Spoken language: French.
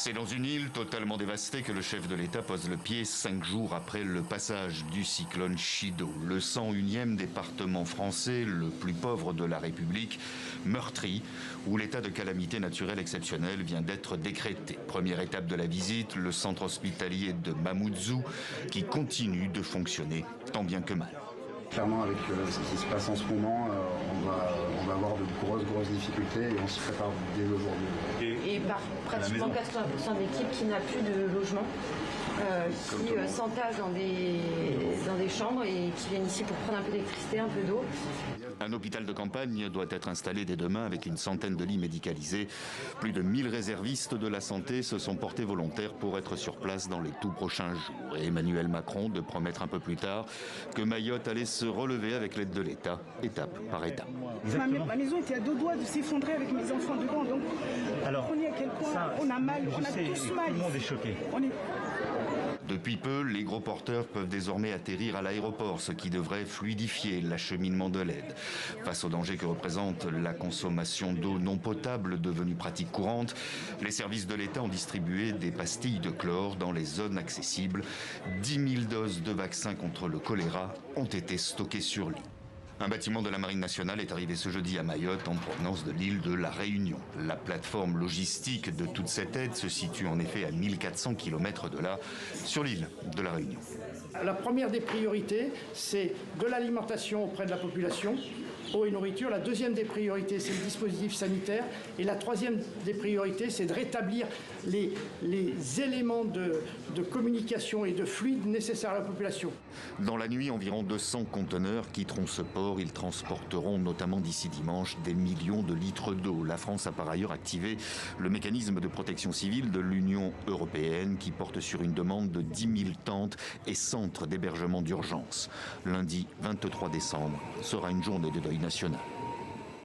C'est dans une île totalement dévastée que le chef de l'État pose le pied 5 jours après le passage du cyclone Chido. Le 101e département français, le plus pauvre de la République, meurtri, où l'état de calamité naturelle exceptionnelle vient d'être décrété. Première étape de la visite, le centre hospitalier de Mamoudzou, qui continue de fonctionner tant bien que mal. Clairement, avec ce qui se passe en ce moment, on va avoir de grosses difficultés et on s'y prépare dès aujourd'hui. Et pratiquement 80% de l'équipe qui n'a plus de logement, qui s'entassent dans des chambres et qui viennent ici pour prendre un peu d'électricité, un peu d'eau. Un hôpital de campagne doit être installé dès demain avec une centaine de lits médicalisés. Plus de 1000 réservistes de la santé se sont portés volontaires pour être sur place dans les tout prochains jours. Et Emmanuel Macron de promettre un peu plus tard que Mayotte allait se relever avec l'aide de l'État, étape par étape. Ma maison était à 2 doigts de s'effondrer avec mes enfants dedans. Donc, comprenez à quel point on a mal, on a tous mal. Tout le monde est choqué. Depuis peu, les gros porteurs peuvent désormais atterrir à l'aéroport, ce qui devrait fluidifier l'acheminement de l'aide. Face au danger que représente la consommation d'eau non potable devenue pratique courante, les services de l'État ont distribué des pastilles de chlore dans les zones accessibles. 10 000 doses de vaccins contre le choléra ont été stockées sur l'île. Un bâtiment de la Marine nationale est arrivé ce jeudi à Mayotte en provenance de l'île de la Réunion. La plateforme logistique de toute cette aide se situe en effet à 1400 km de là, sur l'île de la Réunion. La première des priorités, c'est de l'alimentation auprès de la population, eau et nourriture. La deuxième des priorités, c'est le dispositif sanitaire. Et la troisième des priorités, c'est de rétablir les éléments de communication et de fluide nécessaires à la population. Dans la nuit, environ 200 conteneurs quitteront ce port. Ils transporteront notamment d'ici dimanche des millions de litres d'eau. La France a par ailleurs activé le mécanisme de protection civile de l'Union européenne qui porte sur une demande de 10 000 tentes et centres d'hébergement d'urgence. Lundi 23 décembre sera une journée de deuil national.